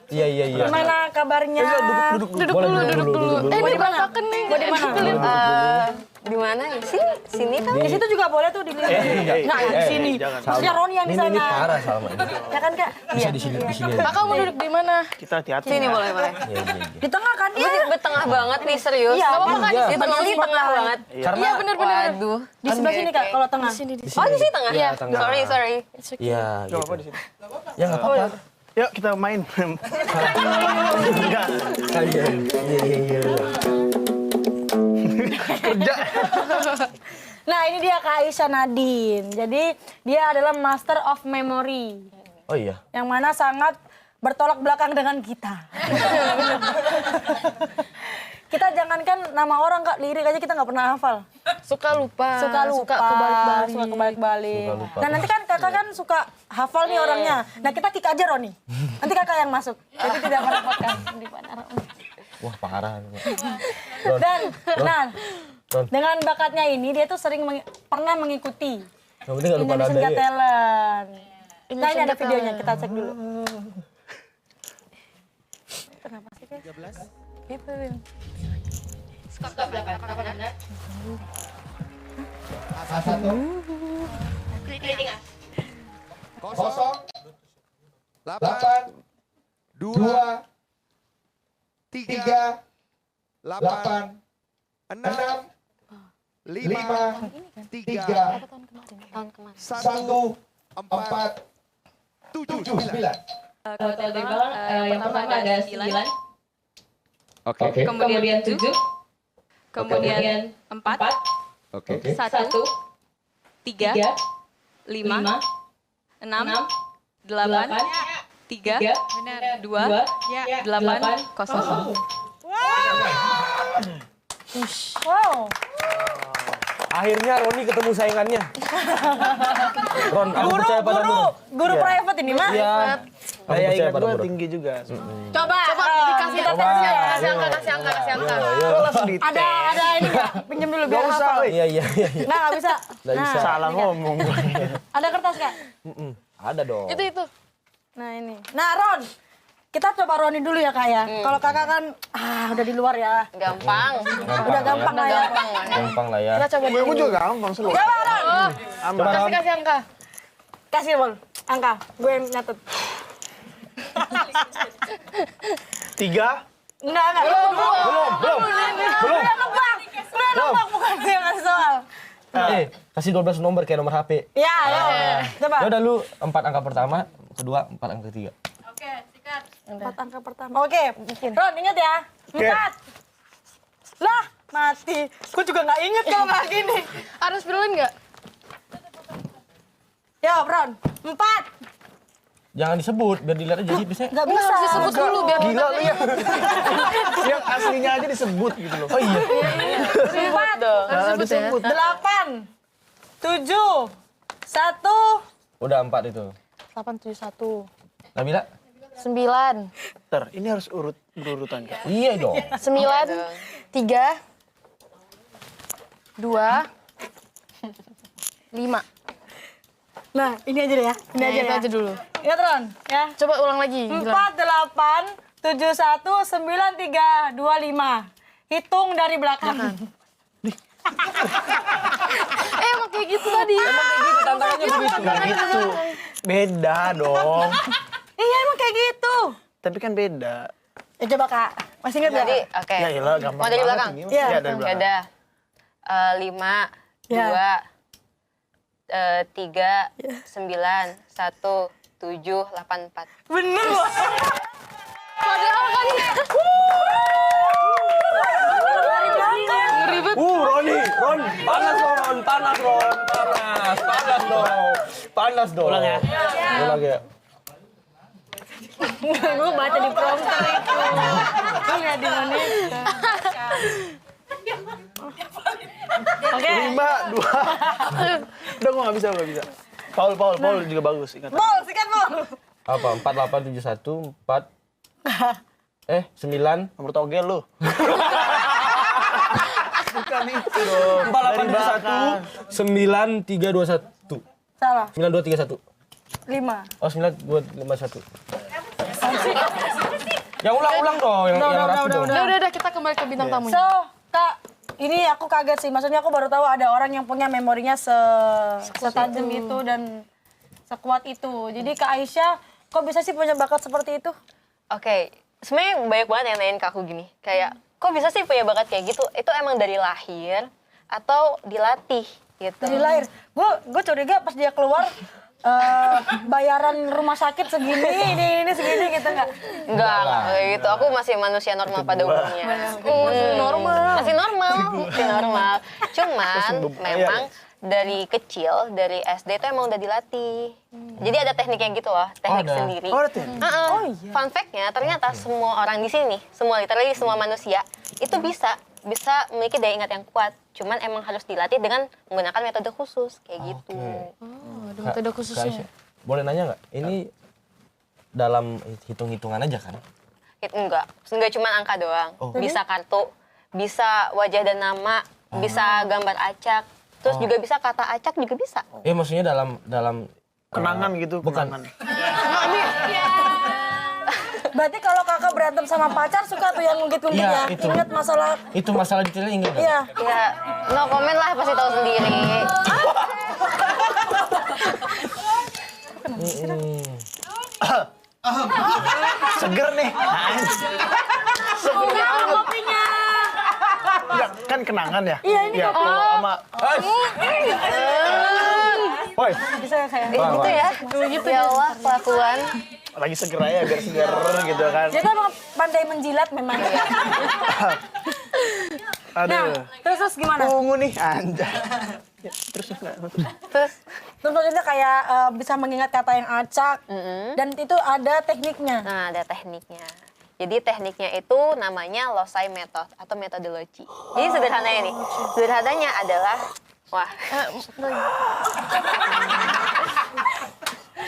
Iya. Gimana kabarnya? Duduk dulu. Mau di mana? Mau di mana? Di mana ya? Sini kan? Di situ juga boleh tuh dilihat. Nah, di sini. Maksudnya Roni yang di sana. Ini parah Salma ini. Ya kan, Kak? Bisa di sini. Kakak mau duduk di mana? Kita hati-hati. Sini boleh. Iya. Di tengah kan? Lu di tengah banget nih, serius. Iya, Gak apa-apa kan? iya. Di tengah banget. Karena Iya bener-bener. Waduh. Di sebelah sini, Kak, kalau tengah. Oh, di sini tengah? Iya. tengah. Sorry. Iya, Gak apa-apa gitu. di sini. Ya enggak apa-apa. Yuk kita main. Enggak. Iya. Kerja. Nah, ini dia Kak Aisyah Nadine. Jadi, dia adalah Master of Memory. Oh iya. Yang mana sangat bertolak belakang dengan kita. Kita jangankan nama orang, Kak, lirik aja kita nggak pernah hafal. Suka lupa. Suka kebalik-balik. Suka lupa. Nah, nanti kan kakak kan suka hafal nih orangnya. Nah, kita kick aja Roni. Nanti kakak yang masuk. Jadi tidak merepotkan. Wah, parah. Dan, nah, Ron. dengan bakatnya ini dia tuh sering pernah mengikuti Yang penting enggak lupa Indonesian nada Got ya. Talent. Nah, ini Indonesian ada Got videonya, Talent. kita cek dulu. Kenapa sih, Kak? 13. Gitu, Win. Kosong, 8, 2, 3, 8, 6, 5, 3, Tahun kemarin. 1, 4, 7, 9. Kalau dari belakang, yang pertama ada 9, Oke. kemudian 7, kemudian 4, Oke. 1, 3, 5, 6, 8, 3, 2, 8, 0. Wow. Akhirnya Roni ketemu saingannya. Ron, aku percaya padamu. Guru private ini, Mak. Iya. Aku Daya percaya ingat padamu. gue Ron. tinggi juga. Coba Dikasih kita kita tes ya. kasih angka. Kok langsung di Ada ini nggak? Pinjam dulu biar Gak usah, hafal. woi. Iya. Nggak bisa. Nggak bisa. Salah ngomong gue. Ada kertas, Kak? Ada dong. Itu. Nah, ini. Nah, Ron. Kita coba Roni dulu ya, Kak ya. Kalau kakak kan udah di luar ya. Gampang. Udah gampang lah ya. Gampang lah ya. Kita coba dulu. Gue juga gampang selalu. Coba, Ron. Aman. Kasih angka. Kasih, Bol. Angka. Gue yang nyatet. 3. Enggak. Belum. Udah nebak. Bukan gue yang ngasih soal. Kasih 12 nomor kayak nomor HP. Ya. Coba. Ya udah lu 4 angka pertama, kedua 4 angka ketiga. 4 angka pertama. Oke. Ron, ingat ya. 4. Lah, mati. Gue juga nggak inget kalau nggak gini. Harus spirulin nggak? Ya, Ron. 4. Jangan disebut biar dilihat aja sih biasanya. Nggak bisa. Harus disebut dulu biar Gila lu ya. Yang aslinya aja disebut gitu loh. Oh iya. 4. harus disebut ya. 8. 7. 1. Udah 4 itu. 8, 7, 1. Nabila? 9. Ntar, ini harus berurutan kan? Iya dong. 9, 3, 2, 5. Nah, ini aja deh ya. Ini aja Itu ya. aja dulu. Ingat, Ron. Ya. Coba ulang lagi. 4, 8, 7, 1, 9, 3, 2, 5. Hitung dari belakang. Emang kayak gitu tadi. Tantangannya begitu. Gak gitu. Beda dong. Iya, emang kayak gitu. Tapi kan beda. Ya coba, Kak. Masih ingat Jadi, nggak? oke. Ya iyalah gampang Mau dari banget belakang? ini. Iya. Iya, dari Ya belakang. udah. 5, Ya. 2, 3, 9, 1, 7, 8, 4. Bener loh. Padahal kan ribet. Ron, panas dong, panas dong. Ulang ya. Ulang ya. Gue baca di prompter itu. Gue lihat di mana. Oke. 5, 2. Udah gue gak bisa. Paul juga bagus. Ingat. Bol, sikat bol. Apa? 4, 8, 7, 1, 4. 9. Nomor togel lu. Bukan itu dong. 4, 8, 7, 1. 9, 3, 2, 1. Salah. 9, 2, 3, 1. 5. Oh, 9, 2, 5, 1. Yang ulang-ulang dong, yang rapi dong. Udah, kita kembali ke bintang tamunya. So, Kak, ini aku kaget sih. Maksudnya aku baru tahu ada orang yang punya memorinya setajam itu dan sekuat itu. Jadi Kak Aisyah, kok bisa sih punya bakat seperti itu? Oke, sebenarnya banyak banget yang nanyain ke aku gini, kayak kok bisa sih punya bakat kayak gitu? Itu emang dari lahir atau dilatih gitu? Dari lahir. Gue curiga pas dia keluar bayaran rumah sakit segini, ini segini gitu nggak? Enggak kayak gitu. Aku masih manusia normal pada umumnya. Masih normal. Cuman memang dari kecil, dari SD itu emang udah dilatih. Jadi ada tekniknya gitu loh, teknik ada. sendiri. Oh, ada teknik? Fun fact-nya, ternyata semua orang di sini, literally semua manusia, itu bisa memiliki daya ingat yang kuat. Cuman emang harus dilatih dengan menggunakan metode khusus, kayak gitu. Ada metode khususnya. Boleh nanya nggak? Ini dalam hitung-hitungan aja kan? Enggak cuma angka doang. Bisa kartu, bisa wajah dan nama, bisa gambar acak, terus juga bisa kata acak juga bisa. Maksudnya dalam Kenangan gitu, bukan. kenangan. Berarti kalau kakak berantem sama pacar suka tuh yang ngungkit-ngungkit Iya, ya? itu. Ingat masalah, Itu masalah detailnya ingat nggak? iya. Ya, no comment lah, pasti tahu sendiri. Seger nih. Seger kopinya. Ya, kan kenangan ya? Iya, ini ya, kalau sama Woi, Bisa ya kayak. Gitu ya. Ya Allah, kelakuan. lagi seger aja biar seger gitu kan. Dia tuh emang pandai menjilat memang. Nah, Aduh. terus gimana? Ungu nih, anjay. Ya, terus enggak. Terus Tentunya kayak bisa mengingat kata yang acak. Dan itu ada tekniknya. nah, ada tekniknya. Jadi tekniknya itu namanya Losai Method atau metodologi. Jadi sederhananya nih. Sederhananya adalah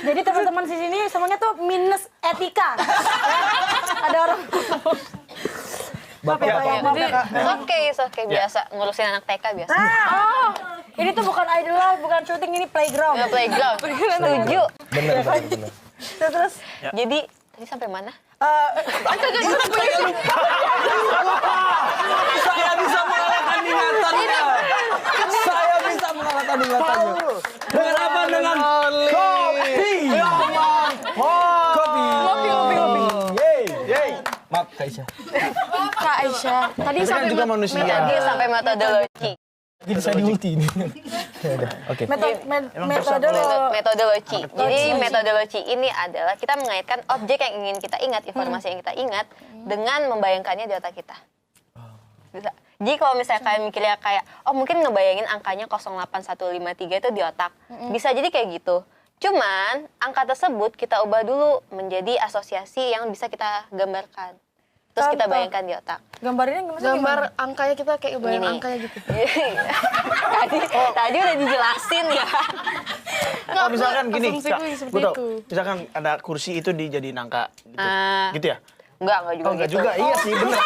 Jadi teman-teman di sini semuanya tuh minus etika. Ada orang. Maaf ya, Kak, ya, maaf ya, Kak. Oke, biasa ngurusin anak TK biasa. Ini tuh bukan idol life, bukan syuting, ini playground. Ya, playground. Setuju. Bener. Terus, Jadi tadi sampai mana? Saya bisa mengalahkan ingatannya. Saya bisa mengalahkan ingatannya. Dengan apa? Dengan kopi. Yeay. Maaf Kak Aisyah. Kak Aisyah. Tadi Itu kan sampai juga manusia. Tadi sampai metodologi. Jadi saya di ulti ini. Ya udah, oke. metode Metodologi. Jadi metodologi ini adalah kita mengaitkan objek yang ingin kita ingat, informasi yang kita ingat dengan membayangkannya di otak kita. Bisa. Jadi kalau misalnya kalian mikirnya kayak, oh mungkin ngebayangin angkanya 08153 itu di otak. Bisa jadi kayak gitu. Cuman angka tersebut kita ubah dulu menjadi asosiasi yang bisa kita gambarkan. Terus kita Contoh. bayangkan di otak. gambarnya gimana? gambar angkanya kita kayak bayang Gini. angkanya gitu. Tadi udah dijelasin ya. Oh, misalkan gini, asumsiku Kak, seperti gua tau. itu. Misalkan ada kursi itu dijadiin angka gitu. Ah. Gitu ya? Enggak juga Oh, enggak gitu. juga. Iya sih, bener.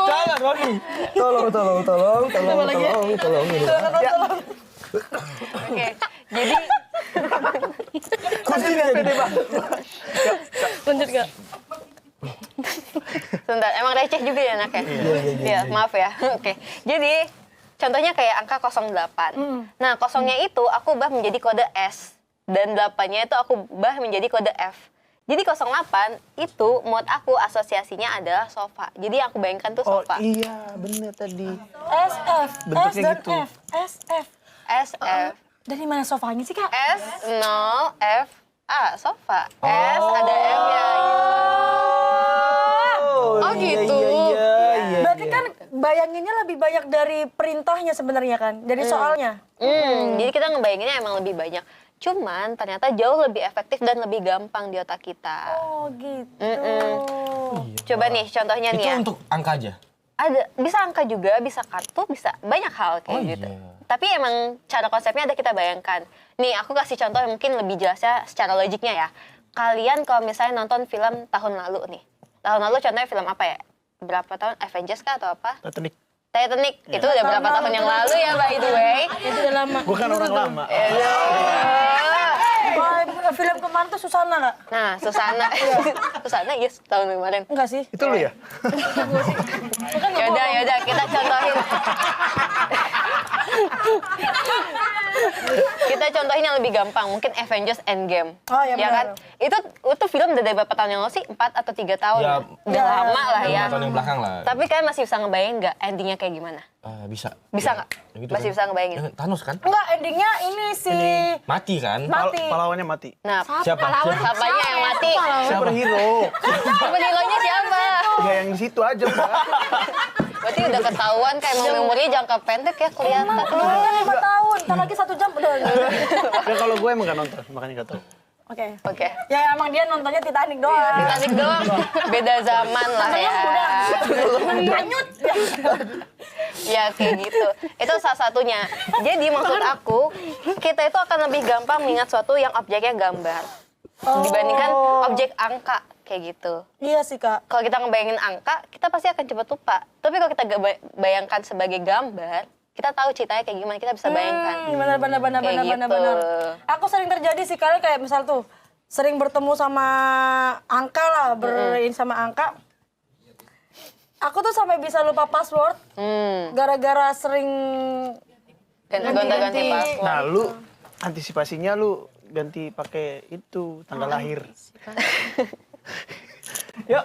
Jangan, Rocky. Tolong. Oke. Jadi Kursinya jadi. Lanjut Kak. sebentar, emang receh juga ya anaknya? Iya, maaf ya. Oke. Jadi contohnya kayak angka 08. Nah, kosongnya itu aku ubah menjadi kode S dan 8-nya itu aku ubah menjadi kode F. Jadi 08 itu menurut aku asosiasinya adalah sofa. Jadi aku bayangkan tuh Oh sofa. iya, bener tadi. SF, S Bentuknya dan gitu. F, SF. SF. Dari mana sofanya sih, Kak? S 0 F A sofa. S ada M-nya. Oh gitu. Berarti kan bayanginnya lebih banyak dari perintahnya sebenarnya kan, dari soalnya. Jadi kita ngebayanginnya emang lebih banyak. Cuman ternyata jauh lebih efektif dan lebih gampang di otak kita. Oh gitu. Coba nih contohnya nih Itu ya. untuk angka aja. Ada bisa angka juga, bisa kartu, bisa banyak hal kayak Oh, gitu. iya. Tapi emang cara konsepnya ada kita bayangkan. Nih aku kasih contoh yang mungkin lebih jelasnya secara logiknya ya. Kalian kalau misalnya nonton film tahun lalu nih. Tahun lalu contohnya film apa ya? Berapa tahun? Avengers kah atau apa? Titanic. Titanic. Itu udah berapa tahun yang lalu ya by the way. Itu udah lama. Gue kan orang lama. film kemarin tuh Susana nggak? Nah, Susana. Susana yes tahun kemarin. Enggak sih. Itu lu ya? Yaudah, kita contohin. Kita contohin yang lebih gampang, mungkin Avengers Endgame. Oh, iya ya kan? benar. Itu film udah dari berapa tahun yang lalu sih? 4 atau 3 tahun. Ya, Udah lama lah ya. 5 tahun yang belakang lah. Tapi kalian masih bisa ngebayangin nggak endingnya kayak gimana? Bisa. Bisa nggak? Ya gitu Masih kan. bisa ngebayangin? Ya, Thanos kan? Enggak, endingnya ini si Mati kan? mati. Pahlawannya mati. Nah, Siapa? siapanya yang mati? Superhero. Superhero-nya siapa? Ya yang di situ aja, Pak. Berarti udah ketahuan kayak emang memorinya jangka pendek ya kelihatan. Keluarnya 5 tahun, ntar lagi 1 jam udah. Ya kalau gue emang gak nonton, makanya gak tahu. Oke. Oke. Ya emang dia nontonnya Titanic doang. Titanic doang, beda zaman lah ya. Lanjut. Ya kayak gitu. Itu salah satunya. Jadi maksud aku, kita itu akan lebih gampang mengingat suatu yang objeknya gambar. Dibandingkan objek angka, kayak gitu. Iya sih, Kak. Kalau kita ngebayangin angka, kita pasti akan cepat lupa. Tapi kalau kita bayangkan sebagai gambar, kita tahu ceritanya kayak gimana, kita bisa bayangkan. Benar. Kayak gitu. Aku sering terjadi sih kalian kayak misal tuh sering bertemu sama angka lah, berin sama angka. Aku tuh sampai bisa lupa password gara-gara sering Ganti-ganti password. Nah, lu antisipasinya lu ganti pakai itu tanggal lahir. Yuk.